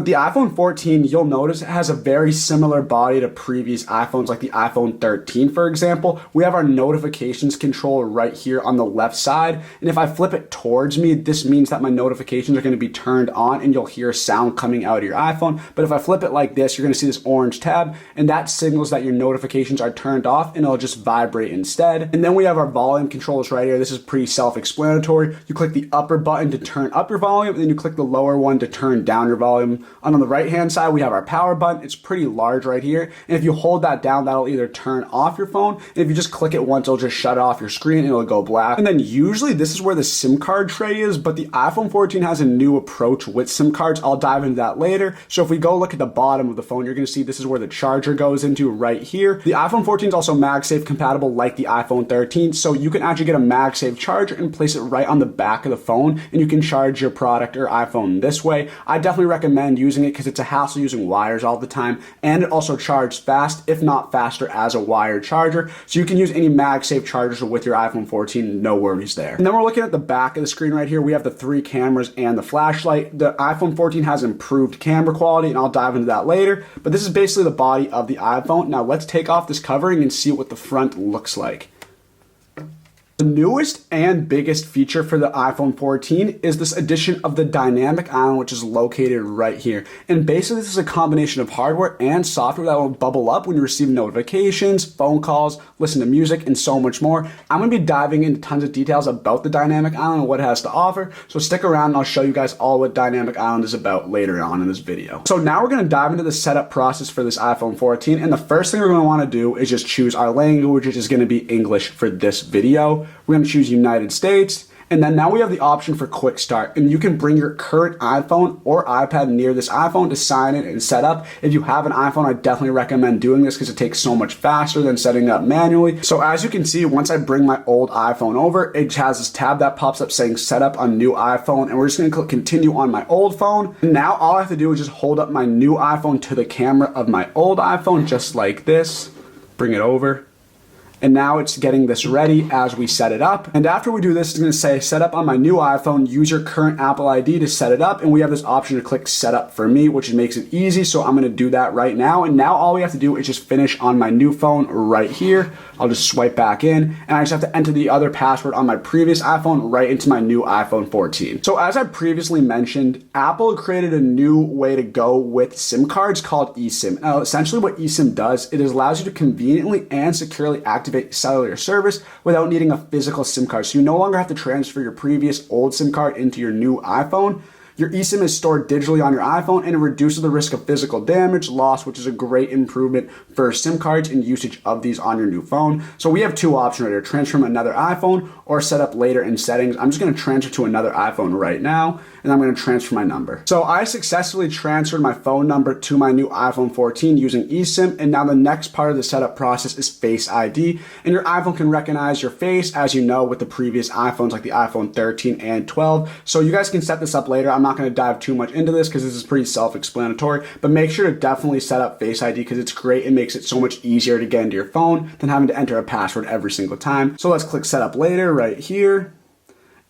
The iPhone 14, you'll notice it has a very similar body to previous iPhones like the iPhone 13, for example. We have our notifications controller right here on the left side. And if I flip it towards me, this means that my notifications are going to be turned on and you'll hear a sound coming out of your iPhone. But if I flip it like this, you're going to see this orange tab and that signals that your notifications are turned off and it'll just vibrate instead. And then we have our volume controls right here. This is pretty self-explanatory. You click the upper button to turn up your volume and then you click the lower one to turn down your volume. On the right hand side, we have our power button. It's pretty large right here. And if you hold that down, that'll either turn off your phone. And if you just click it once, it'll just shut off your screen and it'll go black. And then usually this is where the SIM card tray is, but the iPhone 14 has a new approach with SIM cards. I'll dive into that later. So if we go look at the bottom of the phone, you're going to see this is where the charger goes into right here. The iPhone 14 is also MagSafe compatible like the iPhone 13. So you can actually get a MagSafe charger and place it right on the back of the phone and you can charge your product or iPhone this way. I definitely recommend using it because it's a hassle using wires all the time, and it also charges fast, if not faster, as a wired charger. So you can use any MagSafe chargers with your iPhone 14, no worries there. And then we're looking at the back of the screen right here. We have the 3 cameras and the flashlight. The iPhone 14 has improved camera quality, and I'll dive into that later. But this is basically the body of the iPhone. Now let's take off this covering and see what the front looks like. The newest and biggest feature for the iPhone 14 is this addition of the dynamic island, which is located right here. And basically this is a combination of hardware and software that will bubble up when you receive notifications, phone calls, listen to music, and so much more. I'm going to be diving into tons of details about the dynamic island and what it has to offer. So stick around and I'll show you guys all what dynamic island is about later on in this video. So now we're going to dive into the setup process for this iPhone 14. And the first thing we're going to want to do is just choose our language, which is going to be English for this video. We're going to choose United States. And then now we have the option for quick start, and you can bring your current iPhone or iPad near this iPhone to sign in and set up. If you have an iPhone, I definitely recommend doing this because it takes so much faster than setting it up manually. So as you can see, once I bring my old iPhone over, it has this tab that pops up saying set up on new iPhone, and we're just going to click continue on my old phone. And now all I have to do is just hold up my new iPhone to the camera of my old iPhone, just like this. Bring it over. And now it's getting this ready as we set it up. And after we do this, it's going to say set up on my new iPhone, use your current Apple ID to set it up. And we have this option to click set up for me, which makes it easy. So I'm going to do that right now. And now all we have to do is just finish on my new phone right here. I'll just swipe back in and I just have to enter the other password on my previous iPhone right into my new iPhone 14. So as I previously mentioned, Apple created a new way to go with SIM cards called eSIM. Now, essentially what eSIM does, it allows you to conveniently and securely activate cellular service without needing a physical SIM card. So you no longer have to transfer your previous old SIM card into your new iPhone. Your eSIM is stored digitally on your iPhone and it reduces the risk of physical damage, loss, which is a great improvement for SIM cards and usage of these on your new phone. So we have 2 options right here, transfer from another iPhone or set up later in settings. I'm just going to transfer to another iPhone right now and I'm going to transfer my number. So I successfully transferred my phone number to my new iPhone 14 using eSIM, and now the next part of the setup process is Face ID, and your iPhone can recognize your face, as you know with the previous iPhones like the iPhone 13 and 12. So you guys can set this up later. I'm not going to dive too much into this because this is pretty self-explanatory, but make sure to definitely set up Face ID because it's great. It makes it so much easier to get into your phone than having to enter a password every single time. So let's click set up later right here.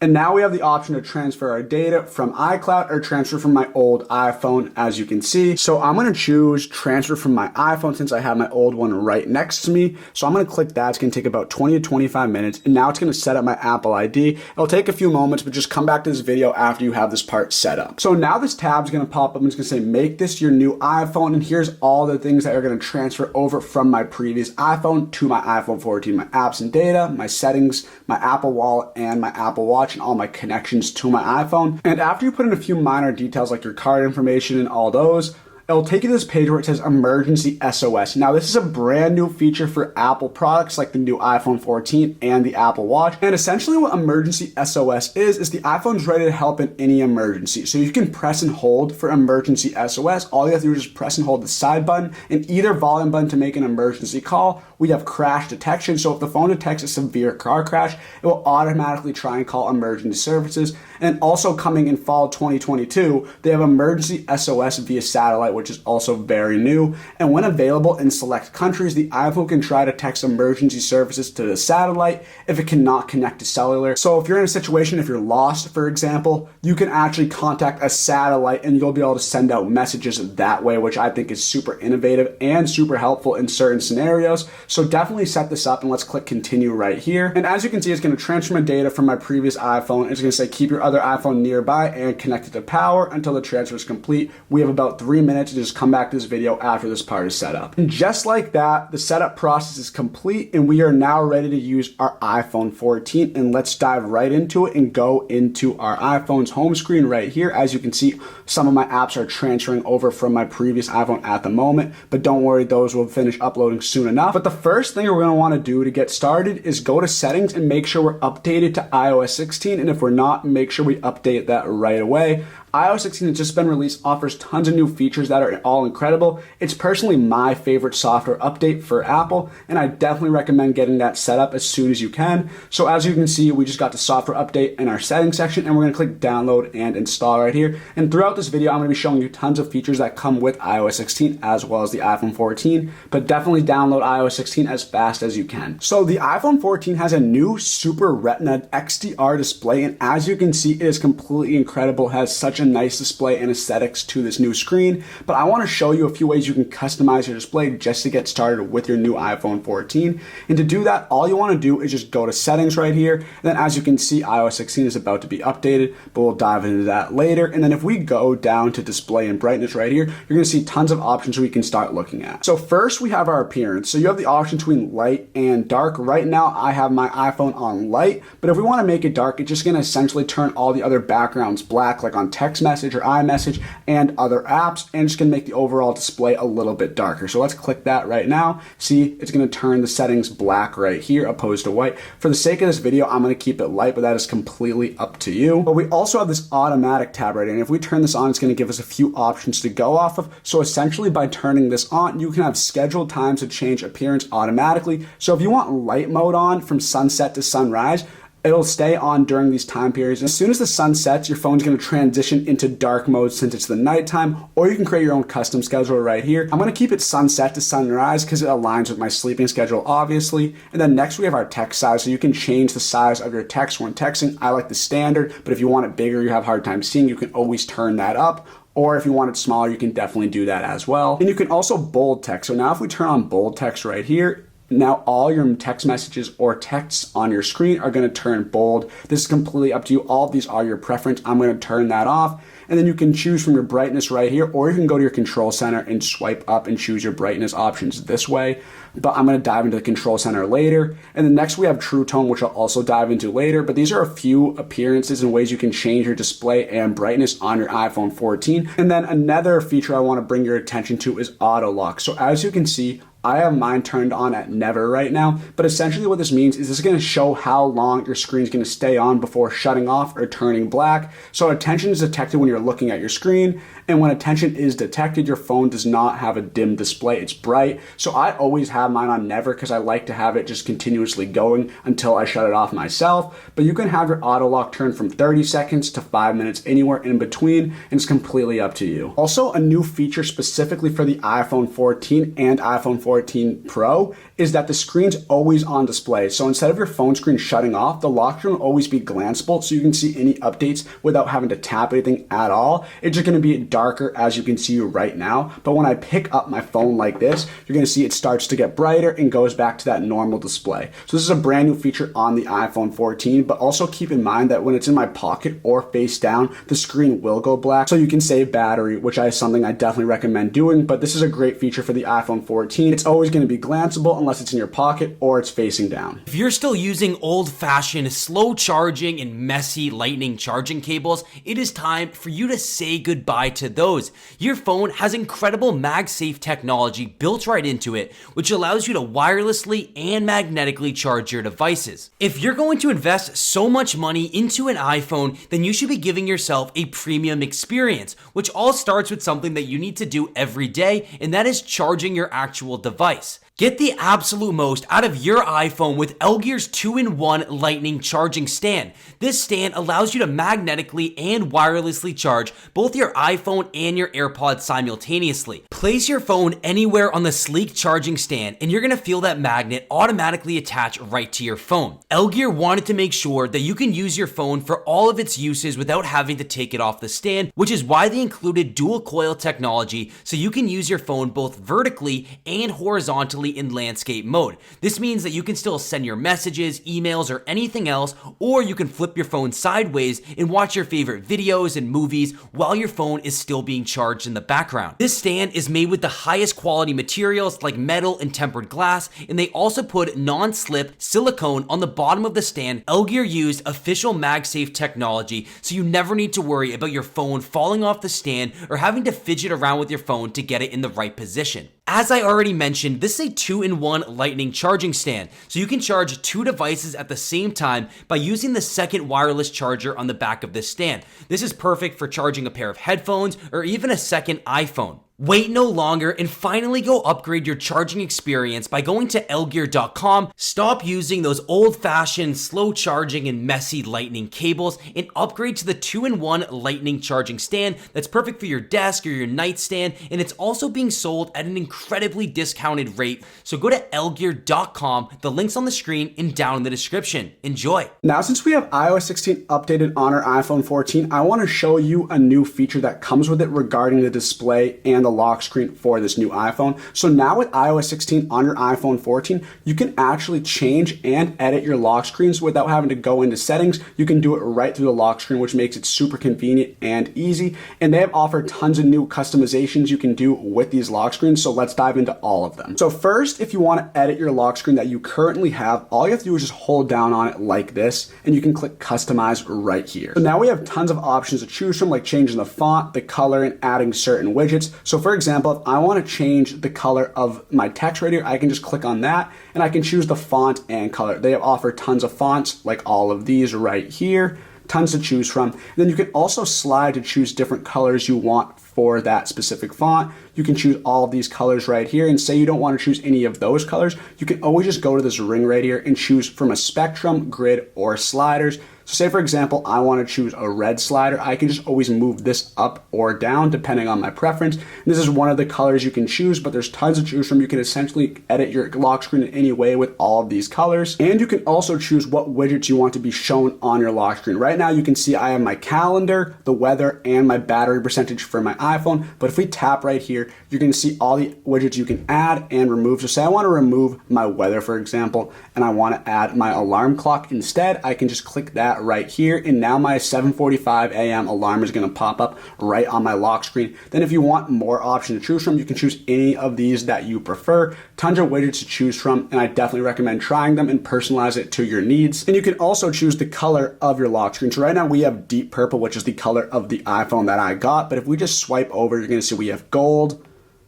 And now we have the option to transfer our data from iCloud or transfer from my old iPhone, as you can see. So I'm going to choose transfer from my iPhone since I have my old one right next to me. So I'm going to click that. It's going to take about 20 to 25 minutes. And now it's going to set up my Apple ID. It'll take a few moments, but just come back to this video after you have this part set up. So now this tab is going to pop up and it's going to say, make this your new iPhone. And here's all the things that are going to transfer over from my previous iPhone to my iPhone 14, my apps and data, my settings, my Apple Wallet, and my Apple Watch, and all my connections to my iPhone. And after you put in a few minor details like your card information and all those, it'll take you to this page where it says emergency SOS. Now this is a brand new feature for Apple products like the new iPhone 14 and the Apple Watch. And essentially what emergency SOS is the iPhone's ready to help in any emergency. So you can press and hold for emergency SOS. All you have to do is just press and hold the side button and either volume button to make an emergency call. We have crash detection. So if the phone detects a severe car crash, it will automatically try and call emergency services. And also coming in fall 2022, they have emergency SOS via satellite, which is also very new. And when available in select countries, the iPhone can try to text emergency services to the satellite if it cannot connect to cellular. So if you're in a situation, if you're lost, for example, you can actually contact a satellite and you'll be able to send out messages that way, which I think is super innovative and super helpful in certain scenarios. So definitely set this up, and let's click continue right here. And as you can see, it's going to transfer my data from my previous iPhone. It's going to say keep your other iPhone nearby and connect it to power until the transfer is complete. We have about 3 minutes to just come back to this video after this part is set up. And just like that, the setup process is complete and we are now ready to use our iPhone 14. And let's dive right into it and go into our iPhone's home screen right here. As you can see, some of my apps are transferring over from my previous iPhone at the moment, but don't worry, those will finish uploading soon enough. But the first thing we're going to want to do to get started is go to settings and make sure we're updated to iOS 16. And if we're not, make sure we update that right away. iOS 16 has just been released, offers tons of new features that are all incredible. It's personally my favorite software update for Apple, and I definitely recommend getting that set up as soon as you can. So as you can see, we just got the software update in our settings section, and we're going to click download and install right here. And throughout this video, I'm going to be showing you tons of features that come with iOS 16 as well as the iPhone 14, but definitely download iOS 16 as fast as you can. So the iPhone 14 has a new Super Retina XDR display, and as you can see, it is completely incredible. It has such a nice display and aesthetics to this new screen, but I want to show you a few ways you can customize your display just to get started with your new iPhone 14. And to do that, all you want to do is just go to settings right here. And then as you can see, iOS 16 is about to be updated, but we'll dive into that later. And then if we go down to display and brightness right here, you're going to see tons of options we can start looking at. So first we have our appearance. So you have the option between light and dark. Right now I have my iPhone on light, but if we want to make it dark, it's just going to essentially turn all the other backgrounds black, like on text message or iMessage and other apps, and it's going to make the overall display a little bit darker. So let's click that right now. See, it's going to turn the settings black right here opposed to white. For the sake of this video, I'm going to keep it light, but that is completely up to you. But we also have this automatic tab right here, and if we turn this on, it's going to give us a few options to go off of. So essentially by turning this on, you can have scheduled times to change appearance automatically. So if you want light mode on from sunset to sunrise, it'll stay on during these time periods. And as soon as the sun sets, your phone's going to transition into dark mode since it's the nighttime, or you can create your own custom schedule right here. I'm going to keep it sunset to sunrise because it aligns with my sleeping schedule, obviously. And then next we have our text size. So you can change the size of your text when texting. I like the standard, but if you want it bigger, you have a hard time seeing, you can always turn that up. Or if you want it smaller, you can definitely do that as well. And you can also bold text. So now if we turn on bold text right here, now all your text messages or texts on your screen are going to turn bold. This is completely up to you. All of these are your preference. I'm going to turn that off. And then you can choose from your brightness right here, or you can go to your control center and swipe up and choose your brightness options this way. But I'm going to dive into the control center later. And then next we have True Tone, which I'll also dive into later. But these are a few appearances and ways you can change your display and brightness on your iPhone 14. And then another feature I want to bring your attention to is auto lock. So as you can see, I have mine turned on at never right now, but essentially what this means is this is going to show how long your screen is going to stay on before shutting off or turning black. So attention is detected when you're looking at your screen, and when attention is detected, your phone does not have a dim display. It's bright. So I always have mine on never because I like to have it just continuously going until I shut it off myself. But you can have your auto lock turned from 30 seconds to 5 minutes, anywhere in between, and it's completely up to you. Also, a new feature specifically for the iPhone 14 and iPhone 14 Pro is that the screen's always on display. So instead of your phone screen shutting off, the lock screen will always be glanceable, so you can see any updates without having to tap anything at all. It's just going to be darker, as you can see right now. But when I pick up my phone like this, you're going to see it starts to get brighter and goes back to that normal display. So this is a brand new feature on the iPhone 14, but also keep in mind that when it's in my pocket or face down, the screen will go black. So you can save battery, which is something I definitely recommend doing, but this is a great feature for the iPhone 14. It's always going to be glanceable unless it's in your pocket or it's facing down. If you're still using old-fashioned, slow charging and messy lightning charging cables, it is time for you to say goodbye to those. Your phone has incredible MagSafe technology built right into it, which allows you to wirelessly and magnetically charge your devices. If you're going to invest so much money into an iPhone, then you should be giving yourself a premium experience, which all starts with something that you need to do every day, and that is charging your actual device. Get the absolute most out of your iPhone with LGear's 2-in-1 lightning charging stand. This stand allows you to magnetically and wirelessly charge both your iPhone and your AirPods simultaneously. Place your phone anywhere on the sleek charging stand and you're going to feel that magnet automatically attach right to your phone. LGear wanted to make sure that you can use your phone for all of its uses without having to take it off the stand, which is why they included dual coil technology so you can use your phone both vertically and horizontally in landscape mode. This means that you can still send your messages, emails, or anything else, or you can flip your phone sideways and watch your favorite videos and movies while your phone is still being charged in the background. This stand is made with the highest quality materials like metal and tempered glass, and they also put non-slip silicone on the bottom of the stand. LGear used official MagSafe technology, so you never need to worry about your phone falling off the stand or having to fidget around with your phone to get it in the right position. As I already mentioned, this is a 2-in-1 lightning charging stand, so you can charge two devices at the same time by using the second wireless charger on the back of this stand. This is perfect for charging a pair of headphones or even a second iPhone. Wait no longer and finally go upgrade your charging experience by going to LGear.com. Stop using those old-fashioned, slow charging and messy lightning cables and upgrade to the 2-in-1 lightning charging stand that's perfect for your desk or your nightstand, and it's also being sold at an incredibly discounted rate. So go to LGear.com. The link's on the screen and down in the description. Enjoy. Now, since we have iOS 16 updated on our iPhone 14, I want to show you a new feature that comes with it regarding the display and the lock screen for this new iPhone. So now with iOS 16 on your iPhone 14, you can actually change and edit your lock screens without having to go into settings. You can do it right through the lock screen, which makes it super convenient and easy. And they have offered tons of new customizations you can do with these lock screens. So let's dive into all of them. So first, if you want to edit your lock screen that you currently have, all you have to do is just hold down on it like this, and you can click customize right here. So now we have tons of options to choose from, like changing the font, the color, and adding certain widgets. So for example, if I want to change the color of my text right here, I can just click on that and I can choose the font and color. They offer tons of fonts like all of these right here, tons to choose from. And then you can also slide to choose different colors you want for that specific font. You can choose all of these colors right here, and say you don't want to choose any of those colors, you can always just go to this ring right here and choose from a spectrum, grid, or sliders. So say for example, I want to choose a red slider. I can just always move this up or down depending on my preference. And this is one of the colors you can choose, but there's tons to choose from. You can essentially edit your lock screen in any way with all of these colors. And you can also choose what widgets you want to be shown on your lock screen. Right now you can see I have my calendar, the weather, and my battery percentage for my iPhone. But if we tap right here, you're going to see all the widgets you can add and remove. So say I want to remove my weather, for example, and I want to add my alarm clock instead, I can just click that right here, and now my 7:45 a.m. alarm is going to pop up right on my lock screen. Then if you want more options to choose from, you can choose any of these that you prefer. Tons of widgets to choose from, and I definitely recommend trying them and personalize it to your needs. And you can also choose the color of your lock screen. So right now we have deep purple, which is the color of the iPhone that I got, but if we just swipe over, you're going to see we have gold,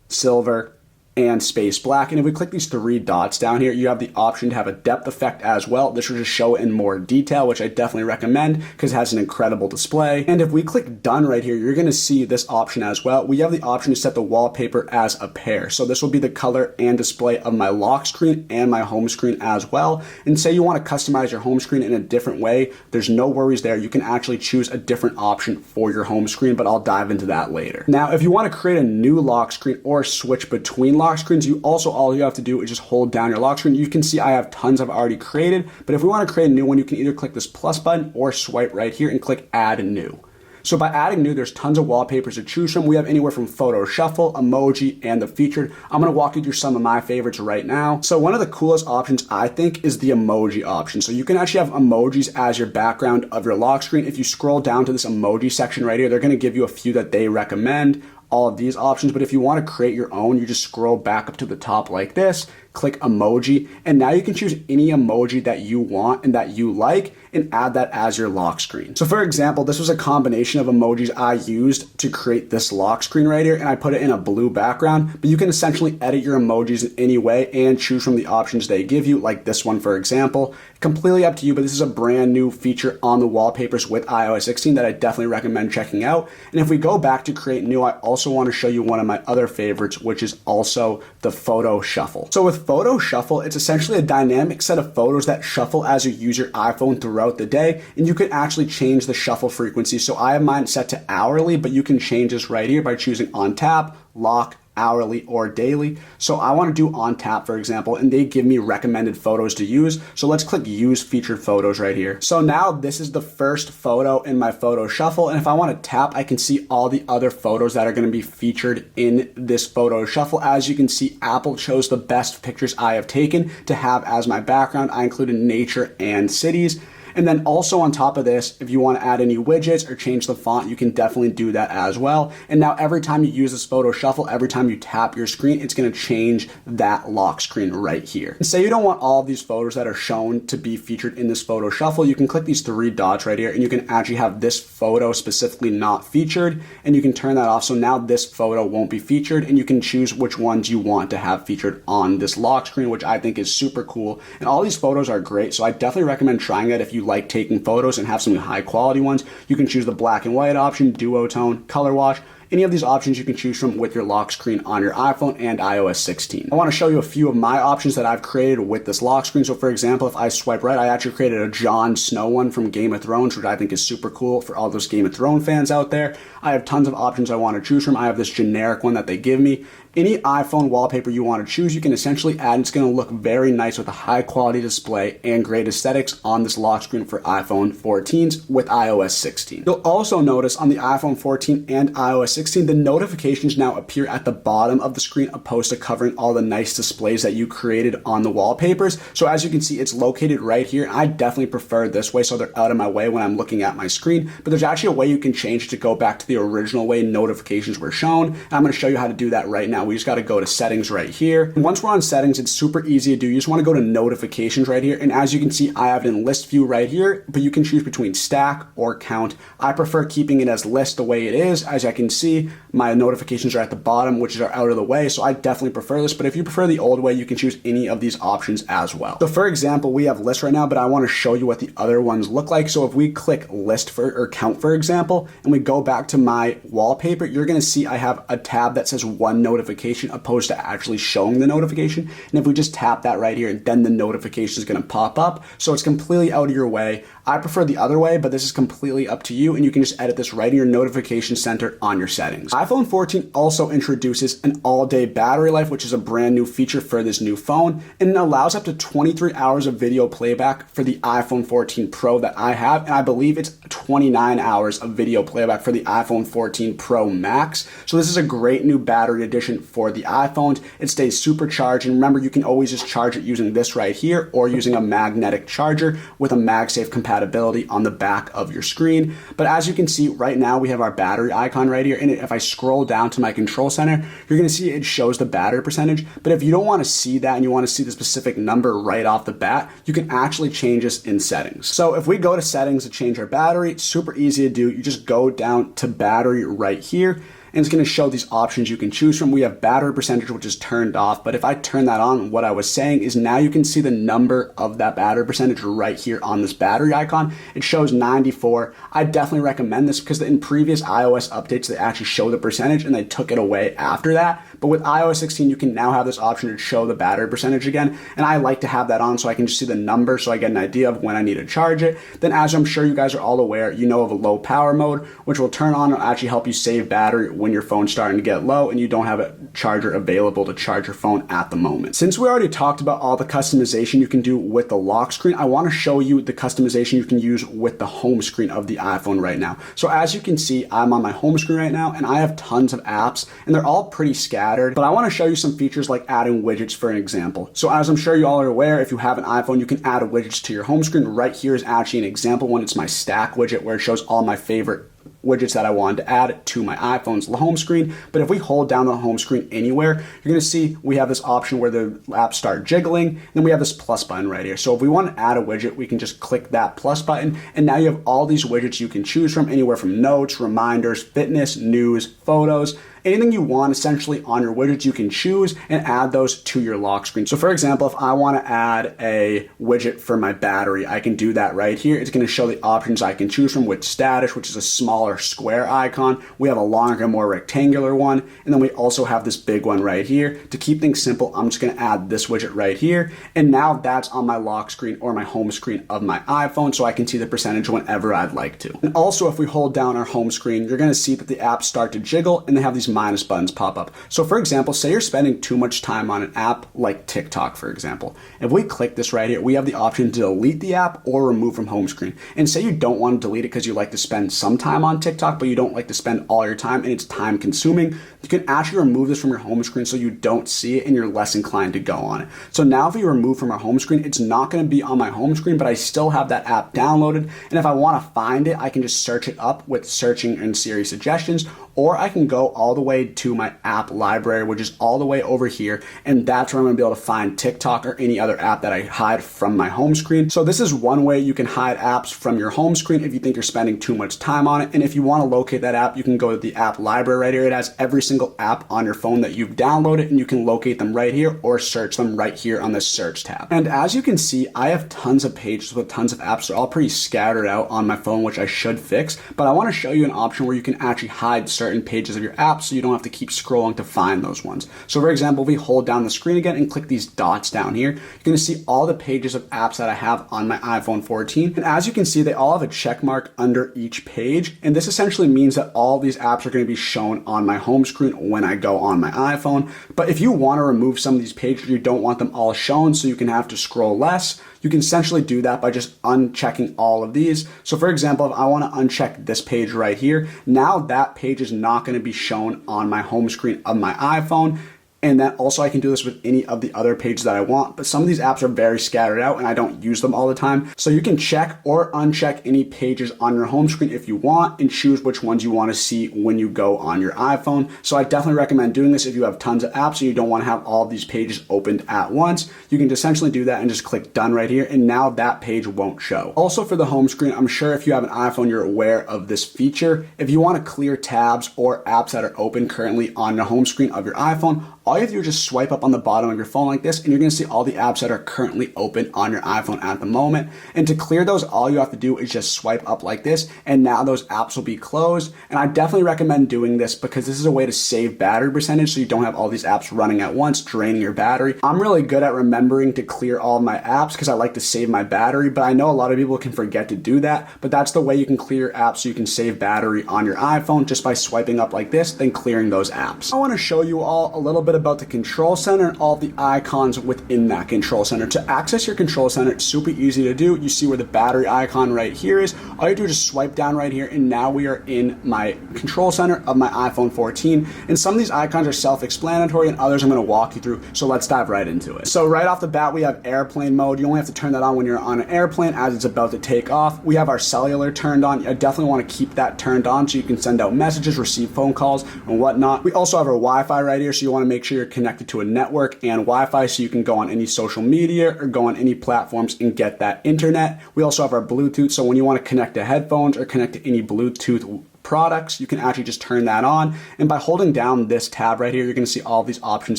silver, and space black. And if we click these three dots down here, you have the option to have a depth effect as well. This will just show it in more detail, which I definitely recommend because it has an incredible display. And if we click done right here, you're going to see this option as well. We have the option to set the wallpaper as a pair. So this will be the color and display of my lock screen and my home screen as well. And say you want to customize your home screen in a different way, there's no worries there. You can actually choose a different option for your home screen, but I'll dive into that later. Now, if you want to create a new lock screen or switch between lock screens, all you have to do is just hold down your lock screen. You can see I have tons I've already created, but if we want to create a new one, you can either click this plus button or swipe right here and click add new. So by adding new, there's tons of wallpapers to choose from. We have anywhere from photo shuffle, emoji, and the featured. I'm going to walk you through some of my favorites right now. So one of the coolest options I think is the emoji option. So you can actually have emojis as your background of your lock screen. If you scroll down to this emoji section right here, they're going to give you a few that they recommend. All of these options, but if you want to create your own, you just scroll back up to the top like this, click emoji, and now you can choose any emoji that you want and that you like, and add that as your lock screen. So for example, this was a combination of emojis I used to create this lock screen right here, and I put it in a blue background, but you can essentially edit your emojis in any way and choose from the options they give you, like this one for example. Completely up to you, but this is a brand new feature on the wallpapers with iOS 16 that I definitely recommend checking out. And if we go back to create new, I also want to show you one of my other favorites, which is also the photo shuffle. So with photo shuffle, it's essentially a dynamic set of photos that shuffle as you use your iPhone throughout the day, and you can actually change the shuffle frequency. So I have mine set to hourly, but you can change this right here by choosing on tap, lock, hourly, or daily. So I want to do on tap, for example, and they give me recommended photos to use. So let's click use featured photos right here. So now this is the first photo in my photo shuffle. And if I want to tap, I can see all the other photos that are going to be featured in this photo shuffle. As you can see, Apple chose the best pictures I have taken to have as my background. I included nature and cities. And then also on top of this, if you want to add any widgets or change the font, you can definitely do that as well. And now every time you use this photo shuffle, every time you tap your screen, it's going to change that lock screen right here. And say you don't want all of these photos that are shown to be featured in this photo shuffle, you can click these three dots right here and you can actually have this photo specifically not featured, and you can turn that off. So now this photo won't be featured, and you can choose which ones you want to have featured on this lock screen, which I think is super cool. And all these photos are great. So I definitely recommend trying it if you like taking photos and have some high quality ones. You can choose the black and white option, duotone, color wash. Any of these options you can choose from with your lock screen on your iPhone and iOS 16. I want to show you a few of my options that I've created with this lock screen. So for example, if I swipe right, I actually created a Jon Snow one from Game of Thrones, which I think is super cool for all those Game of Thrones fans out there. I have tons of options I want to choose from. I have this generic one that they give me. Any iPhone wallpaper you want to choose, you can essentially add. It's going to look very nice with a high quality display and great aesthetics on this lock screen for iPhone 14s with iOS 16. You'll also notice on the iPhone 14 and iOS 16, the notifications now appear at the bottom of the screen opposed to covering all the nice displays that you created on the wallpapers. So as you can see, it's located right here. I definitely prefer this way so they're out of my way when I'm looking at my screen, but there's actually a way you can change it to go back to the original way notifications were shown. And I'm going to show you how to do that right now. We just got to go to settings right here. And once we're on settings, it's super easy to do. You just want to go to notifications right here. And as you can see, I have it in list view right here, but you can choose between stack or count. I prefer keeping it as list the way it is. As I can see, my notifications are at the bottom, which are out of the way. So I definitely prefer this, but if you prefer the old way, you can choose any of these options as well. So for example, we have list right now, but I want to show you what the other ones look like. So if we click list or count, for example, and we go back to my wallpaper, you're going to see I have a tab that says one notification opposed to actually showing the notification. And if we just tap that right here, then the notification is going to pop up. So it's completely out of your way. I prefer the other way, but this is completely up to you, and you can just edit this right in your notification center on your settings. iPhone 14 also introduces an all-day battery life, which is a brand new feature for this new phone, and it allows up to 23 hours of video playback for the iPhone 14 Pro that I have, and I believe it's 29 hours of video playback for the iPhone 14 Pro Max. So this is a great new battery addition for the iPhones. It stays supercharged, and remember, you can always just charge it using this right here or using a magnetic charger with a MagSafe compatibility on the back of your screen. But as you can see right now, we have our battery icon right here, and if I scroll down to my control center, you're going to see it shows the battery percentage. But if you don't want to see that and you want to see the specific number right off the bat, you can actually change this in settings. So if we go to settings to change our battery, it's super easy to do. You just go down to battery right here, and it's going to show these options you can choose from. We have battery percentage, which is turned off, but if I turn that on, what I was saying is now you can see the number of that battery percentage right here on this battery icon. It shows 94. I definitely recommend this because in previous iOS updates, they actually show the percentage and they took it away after that. But with iOS 16, you can now have this option to show the battery percentage again. And I like to have that on so I can just see the number so I get an idea of when I need to charge it. Then as I'm sure you guys are all aware, you know of a low power mode, which will turn on and actually help you save battery when your phone's starting to get low and you don't have a charger available to charge your phone at the moment. Since we already talked about all the customization you can do with the lock screen, I want to show you the customization you can use with the home screen of the iPhone right now. So as you can see, I'm on my home screen right now and I have tons of apps and they're all pretty scattered, but I want to show you some features like adding widgets for an example. So as I'm sure you all are aware, if you have an iPhone, you can add widgets to your home screen. Right here is actually an example one. It's my stack widget where it shows all my favorite widgets that I wanted to add to my iPhone's home screen. But if we hold down the home screen anywhere, you're gonna see we have this option where the apps start jiggling, and then we have this plus button right here. So if we want to add a widget, we can just click that plus button, and now you have all these widgets you can choose from, anywhere from notes, reminders, fitness, news, photos, anything you want essentially on your widgets, you can choose and add those to your lock screen. So for example, if I want to add a widget for my battery, I can do that right here. It's going to show the options I can choose from with status, which is a smaller square icon. We have a longer, more rectangular one. And then we also have this big one right here. To keep things simple, I'm just going to add this widget right here. And now that's on my lock screen or my home screen of my iPhone, so I can see the percentage whenever I'd like to. And also, if we hold down our home screen, you're going to see that the apps start to jiggle and they have these minus buttons pop up. So for example, say you're spending too much time on an app like TikTok, for example. If we click this right here, we have the option to delete the app or remove from home screen. And say you don't want to delete it because you like to spend some time on TikTok, but you don't like to spend all your time and it's time consuming, you can actually remove this from your home screen so you don't see it and you're less inclined to go on it. So now if we remove from our home screen, it's not going to be on my home screen, but I still have that app downloaded. And if I want to find it, I can just search it up with searching and Siri suggestions, or I can go all the way to my app library, which is all the way over here. And that's where I'm going to be able to find TikTok or any other app that I hide from my home screen. So this is one way you can hide apps from your home screen if you think you're spending too much time on it. And if you want to locate that app, you can go to the app library right here. It has every single app on your phone that you've downloaded, and you can locate them right here or search them right here on the search tab. And as you can see, I have tons of pages with tons of apps. They're all pretty scattered out on my phone, which I should fix. But I want to show you an option where you can actually hide certain pages of your app so you don't have to keep scrolling to find those ones. So for example, if we hold down the screen again and click these dots down here, you're going to see all the pages of apps that I have on my iPhone 14. And as you can see, they all have a check mark under each page. And this essentially means that all these apps are going to be shown on my home screen when I go on my iPhone. But if you want to remove some of these pages, you don't want them all shown so you can have to scroll less, you can essentially do that by just unchecking all of these. So for example, if I want to uncheck this page right here, now that page is not going to be shown on my home screen of my iPhone. And then also I can do this with any of the other pages that I want, but some of these apps are very scattered out and I don't use them all the time. So you can check or uncheck any pages on your home screen if you want and choose which ones you want to see when you go on your iPhone. So I definitely recommend doing this if you have tons of apps and you don't want to have all of these pages opened at once. You can essentially do that and just click done right here, and now that page won't show. Also for the home screen, I'm sure if you have an iPhone, you're aware of this feature. If you want to clear tabs or apps that are open currently on the home screen of your iPhone, all you have to do is just swipe up on the bottom of your phone like this, and you're going to see all the apps that are currently open on your iPhone at the moment. And to clear those, all you have to do is just swipe up like this, and now those apps will be closed. And I definitely recommend doing this because this is a way to save battery percentage so you don't have all these apps running at once, draining your battery. I'm really good at remembering to clear all of my apps because I like to save my battery, but I know a lot of people can forget to do that. But that's the way you can clear your apps so you can save battery on your iPhone, just by swiping up like this, then clearing those apps. I want to show you all a little bit about the control center and all the icons within that control center. To access your control center, it's super easy to do. You see where the battery icon right here is. All you do is just swipe down right here, and now we are in my control center of my iPhone 14. And some of these icons are self-explanatory and others I'm going to walk you through. So let's dive right into it. So right off the bat, we have airplane mode. You only have to turn that on when you're on an airplane as it's about to take off. We have our cellular turned on. I definitely want to keep that turned on so you can send out messages, receive phone calls, and whatnot. We also have our Wi-Fi right here, so you want to make sure you're connected to a network and Wi-Fi so you can go on any social media or go on any platforms and get that internet. We also have our Bluetooth, so when you want to connect to headphones or connect to any Bluetooth products, you can actually just turn that on. And by holding down this tab right here, you're going to see all these options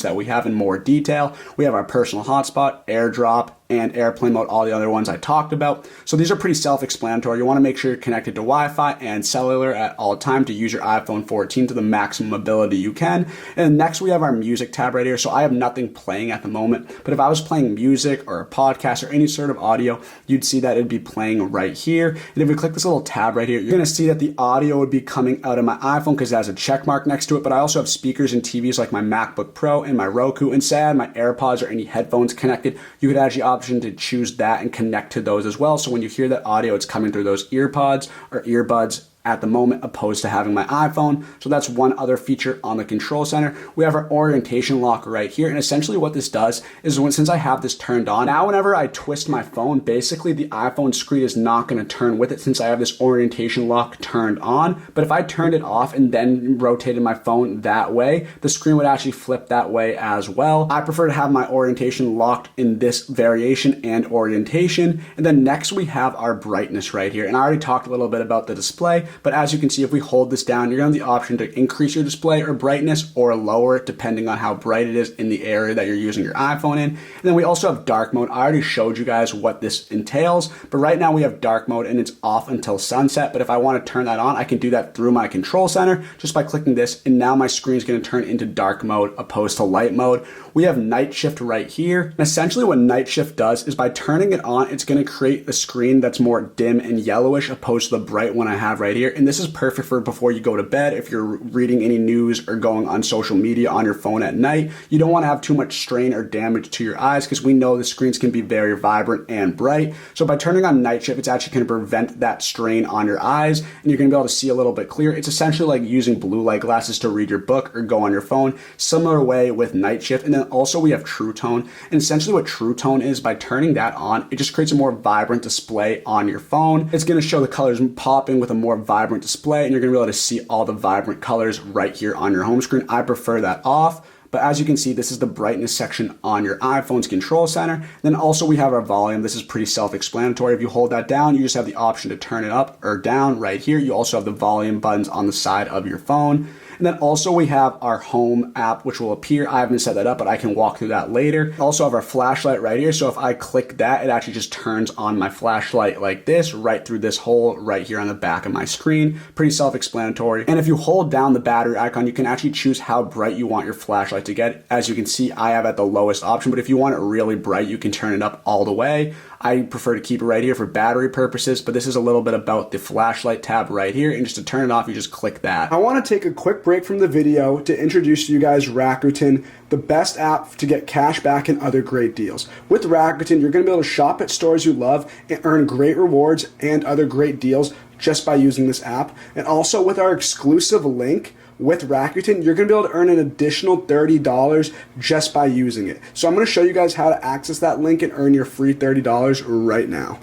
that we have in more detail. We have our personal hotspot, AirDrop, and airplane mode, all the other ones I talked about. So these are pretty self-explanatory. You want to make sure you're connected to Wi-Fi and cellular at all time to use your iPhone 14 to the maximum ability you can. And next we have our music tab right here. So I have nothing playing at the moment, but if I was playing music or a podcast or any sort of audio, you'd see that it'd be playing right here. And if we click this little tab right here, you're going to see that the audio would be coming out of my iPhone because it has a check mark next to it. But I also have speakers and TVs like my MacBook Pro and my Roku. And say I had my AirPods or any headphones connected, you could actually option to choose that and connect to those as well. So when you hear that audio, it's coming through those earpods or earbuds at the moment opposed to having my iPhone. So that's one other feature on the control center. We have our orientation lock right here. And essentially what this does is since I have this turned on, now whenever I twist my phone, basically the iPhone screen is not going to turn with it since I have this orientation lock turned on. But if I turned it off and then rotated my phone that way, the screen would actually flip that way as well. I prefer to have my orientation locked in this variation and orientation. And then next we have our brightness right here. And I already talked a little bit about the display, but as you can see, if we hold this down, you're going to have the option to increase your display or brightness or lower it depending on how bright it is in the area that you're using your iPhone in. And then we also have dark mode. I already showed you guys what this entails, but right now we have dark mode and it's off until sunset. But if I want to turn that on, I can do that through my control center just by clicking this, and now my screen is going to turn into dark mode opposed to light mode. We have night shift right here. And essentially what night shift does is by turning it on, it's going to create a screen that's more dim and yellowish opposed to the bright one I have right here. And this is perfect for before you go to bed. If you're reading any news or going on social media on your phone at night, you don't want to have too much strain or damage to your eyes because we know the screens can be very vibrant and bright. So by turning on night shift, it's actually going to prevent that strain on your eyes and you're going to be able to see a little bit clearer. It's essentially like using blue light glasses to read your book or go on your phone. Similar way with night shift. And then also we have True Tone. And essentially what True Tone is, by turning that on, it just creates a more vibrant display on your phone. It's going to show the colors popping with a more vibrant display and you're going to be able to see all the vibrant colors right here on your home screen. I prefer that off. But as you can see, this is the brightness section on your iPhone's control center. Then also we have our volume. This is pretty self-explanatory. If you hold that down, you just have the option to turn it up or down right here. You also have the volume buttons on the side of your phone. And then also we have our home app, which will appear. I haven't set that up, but I can walk through that later. Also have our flashlight right here. So if I click that, it actually just turns on my flashlight like this, right through this hole right here on the back of my screen. Pretty self-explanatory. And if you hold down the battery icon, you can actually choose how bright you want your flashlight to get. As you can see, I have at the lowest option, but if you want it really bright, you can turn it up all the way. I prefer to keep it right here for battery purposes, but this is a little bit about the flashlight tab right here. And just to turn it off, you just click that. I want to take a quick break from the video to introduce to you guys Rakuten, the best app to get cash back and other great deals. With Rakuten, you're going to be able to shop at stores you love and earn great rewards and other great deals just by using this app. And also with our exclusive link, with Rakuten, you're going to be able to earn an additional $30 just by using it. So I'm going to show you guys how to access that link and earn your free $30 right now.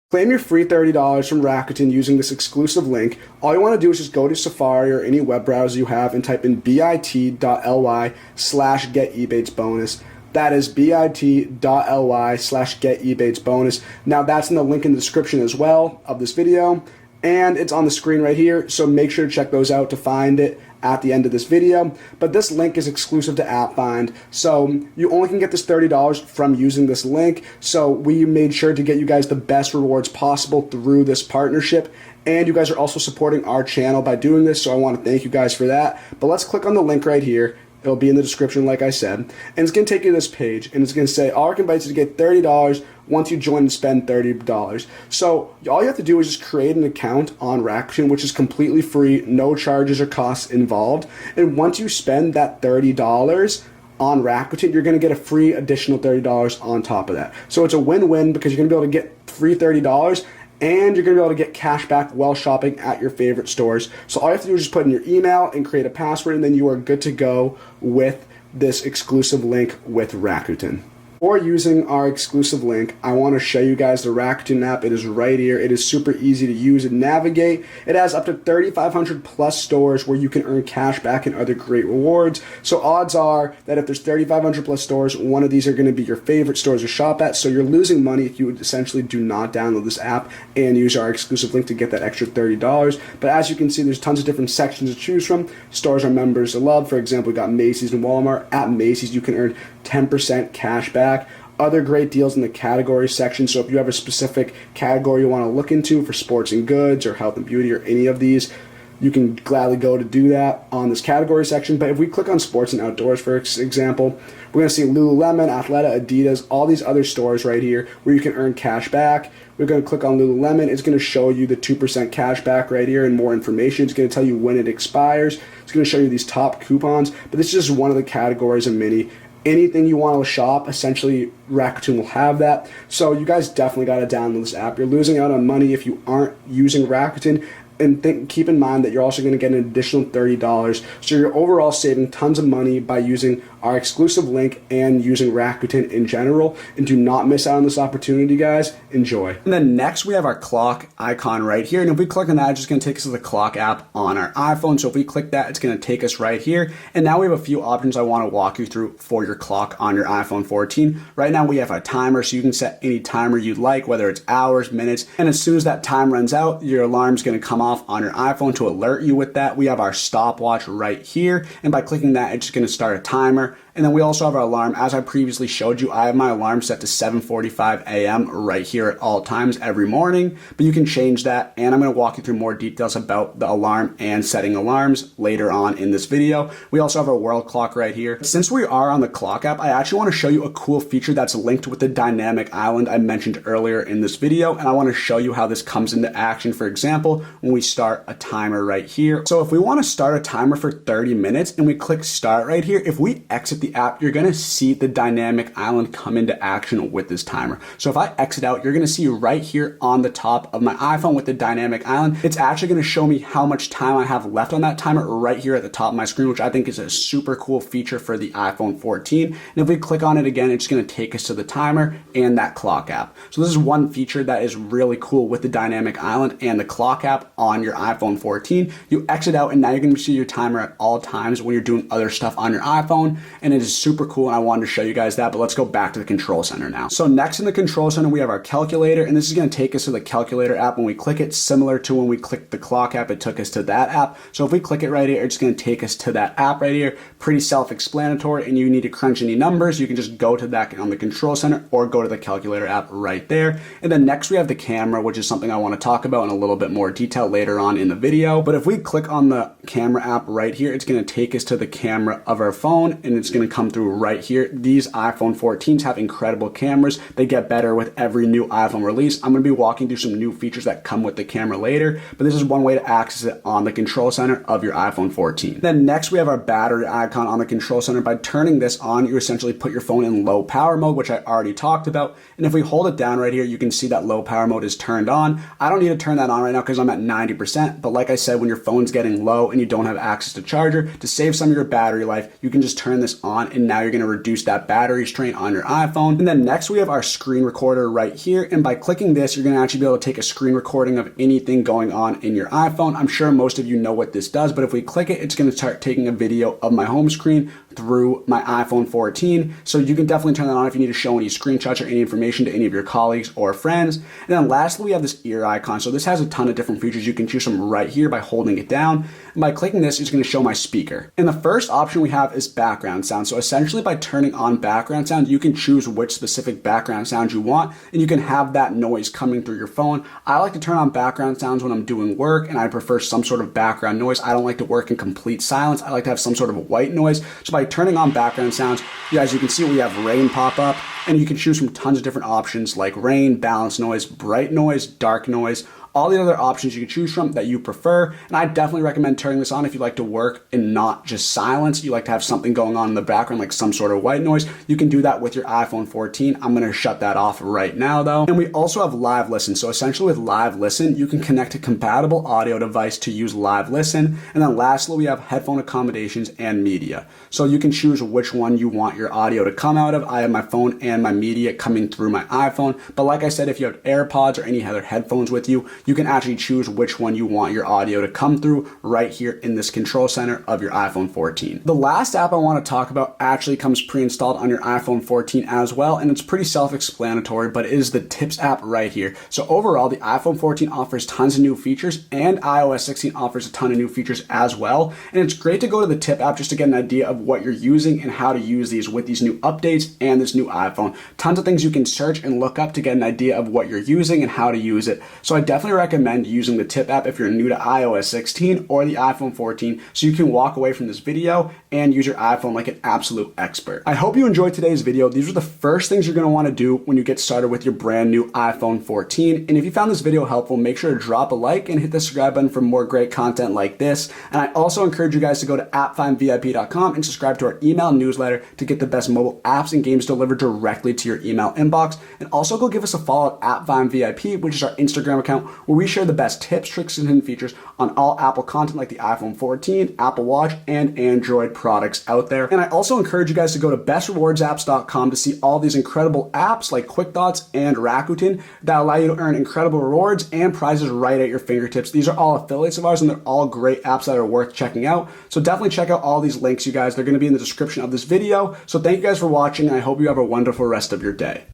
Claim your free $30 from Rakuten using this exclusive link. All you want to do is just go to Safari or any web browser you have and type in bit.ly/getebatesbonus. That is bit.ly/getebatesbonus. Now that's in the link in the description as well of this video. And it's on the screen right here, so make sure to check those out to find it at the end of this video. But this link is exclusive to AppFind, so you only can get this $30 from using this link. So we made sure to get you guys the best rewards possible through this partnership. And you guys are also supporting our channel by doing this, so I want to thank you guys for that. But let's click on the link right here. It'll be in the description, like I said. And it's going to take you to this page, and it's going to say, all our invites you to get $30 once you join and spend $30. So all you have to do is just create an account on Rakuten, which is completely free, no charges or costs involved. And once you spend that $30 on Rakuten, you're going to get a free additional $30 on top of that. So it's a win-win because you're going to be able to get free $30 and you're going to be able to get cash back while shopping at your favorite stores. So all you have to do is just put in your email and create a password, and then you are good to go with this exclusive link with Rakuten. Or using our exclusive link, I want to show you guys the Rakuten app. It is right here. It is super easy to use and navigate. It has up to 3,500 plus stores where you can earn cash back and other great rewards. So odds are that if there's 3,500 plus stores, one of these are going to be your favorite stores to shop at. So you're losing money if you essentially do not download this app and use our exclusive link to get that extra $30. But as you can see, there's tons of different sections to choose from. Stores our members love. For example, we got Macy's and Walmart. At Macy's, you can earn 10% cash back. Other great deals in the category section. So if you have a specific category you want to look into for sports and goods or health and beauty or any of these, you can gladly go to do that on this category section. But if we click on sports and outdoors, for example, we're going to see Lululemon, Athleta, Adidas, all these other stores right here where you can earn cash back. We're going to click on Lululemon. It's going to show you the 2% cash back right here and more information. It's going to tell you when it expires. It's going to show you these top coupons. But this is just one of the categories of many. Anything you want to shop, essentially Rakuten will have that. So you guys definitely got to download this app. You're losing out on money if you aren't using Rakuten. And keep in mind that you're also going to get an additional $30. So you're overall saving tons of money by using our exclusive link and using Rakuten in general. And do not miss out on this opportunity, guys. Enjoy. And then next we have our clock icon right here. And if we click on that, it's just going to take us to the clock app on our iPhone. So if we click that, it's going to take us right here. And now we have a few options I want to walk you through for your clock on your iPhone 14. Right now we have a timer, so you can set any timer you'd like, whether it's hours, minutes. And as soon as that time runs out, your alarm's going to come off on your iPhone to alert you with that. We have our stopwatch right here. And by clicking that, it's just going to start a timer. And then we also have our alarm. As I previously showed you, I have my alarm set to 7:45 a.m. right here at all times every morning, but you can change that. And I'm going to walk you through more details about the alarm and setting alarms later on in this video. We also have our world clock right here. Since we are on the clock app, I actually want to show you a cool feature that's linked with the dynamic island I mentioned earlier in this video. And I want to show you how this comes into action. For example, when we start a timer right here. So if we want to start a timer for 30 minutes and we click start right here, if we exit the app, you're going to see the dynamic island come into action with this timer. So if I exit out, you're going to see right here on the top of my iPhone with the dynamic island, it's actually going to show me how much time I have left on that timer right here at the top of my screen, which I think is a super cool feature for the iPhone 14. And if we click on it again, it's going to take us to the timer and that clock app. So this is one feature that is really cool with the dynamic island and the clock app on your iPhone 14. You exit out and now you're going to see your timer at all times when you're doing other stuff on your iPhone, and it is super cool, and I wanted to show you guys that. But let's go back to the control center now. So next in the control center, we have our calculator, and this is going to take us to the calculator app. When we click it, similar to when we clicked the clock app, it took us to that app. So if we click it right here, it's going to take us to that app right here. Pretty self-explanatory, and you need to crunch any numbers, you can just go to that on the control center or go to the calculator app right there. And then next we have the camera, which is something I want to talk about in a little bit more detail later on in the video. But if we click on the camera app right here, it's going to take us to the camera of our phone, and it's going to come through right here. These iPhone 14s have incredible cameras. They get better with every new iPhone release. I'm going to be walking through some new features that come with the camera later, but this is one way to access it on the control center of your iPhone 14. Then next we have our battery icon on the control center. By turning this on, you essentially put your phone in low power mode, which I already talked about. And if we hold it down right here, you can see that low power mode is turned on. I don't need to turn that on right now because I'm at 90%, but like I said, when your phone's getting low and you don't have access to charger, to save some of your battery life, you can just turn this on, and now you're going to reduce that battery strain on your iPhone. And then next we have our screen recorder right here, and by clicking this, you're going to actually be able to take a screen recording of anything going on in your iPhone. I'm sure most of you know what this does, but if we click it, it's going to start taking a video of my home screen through my iPhone 14. So you can definitely turn that on if you need to show any screenshots or any information to any of your colleagues or friends. And then lastly, we have this ear icon. So this has a ton of different features. You can choose from right here by holding it down. And by clicking this, it's going to show my speaker. And the first option we have is background sound. So essentially by turning on background sound, you can choose which specific background sound you want, and you can have that noise coming through your phone. I like to turn on background sounds when I'm doing work, and I prefer some sort of background noise. I don't like to work in complete silence. I like to have some sort of white noise. So by turning on background sounds, as you can see, we have rain pop up, and you can choose from tons of different options like rain, balance noise, bright noise, dark noise, all the other options you can choose from that you prefer. And I definitely recommend turning this on if you like to work and not just silence. You like to have something going on in the background, like some sort of white noise. You can do that with your iPhone 14. I'm going to shut that off right now though. And we also have live listen. So essentially with live listen, you can connect a compatible audio device to use live listen. And then lastly, we have headphone accommodations and media. So you can choose which one you want your audio to come out of. I have my phone and my media coming through my iPhone. But like I said, if you have AirPods or any other headphones with you, you can actually choose which one you want your audio to come through right here in this control center of your iPhone 14. The last app I want to talk about actually comes pre-installed on your iPhone 14 as well, and it's pretty self-explanatory, but it is the Tips app right here. So overall, the iPhone 14 offers tons of new features, and iOS 16 offers a ton of new features as well. And it's great to go to the Tip app just to get an idea of what you're using and how to use these with these new updates and this new iPhone. Tons of things you can search and look up to get an idea of what you're using and how to use it. So I definitely recommend using the Tip app if you're new to iOS 16 or the iPhone 14, so you can walk away from this video and use your iPhone like an absolute expert. I hope you enjoyed today's video. These are the first things you're going to want to do when you get started with your brand new iPhone 14. And if you found this video helpful, make sure to drop a like and hit the subscribe button for more great content like this. And I also encourage you guys to go to appfindvip.com and subscribe to our email newsletter to get the best mobile apps and games delivered directly to your email inbox. And also go give us a follow at AppFindVip, which is our Instagram account, where we share the best tips, tricks, and hidden features on all Apple content like the iPhone 14, Apple Watch, and Android products out there. And I also encourage you guys to go to bestrewardapps.com to see all these incredible apps like QuickThoughts and Rakuten that allow you to earn incredible rewards and prizes right at your fingertips. These are all affiliates of ours, and they're all great apps that are worth checking out. So definitely check out all these links, you guys. They're going to be in the description of this video. So thank you guys for watching, and I hope you have a wonderful rest of your day.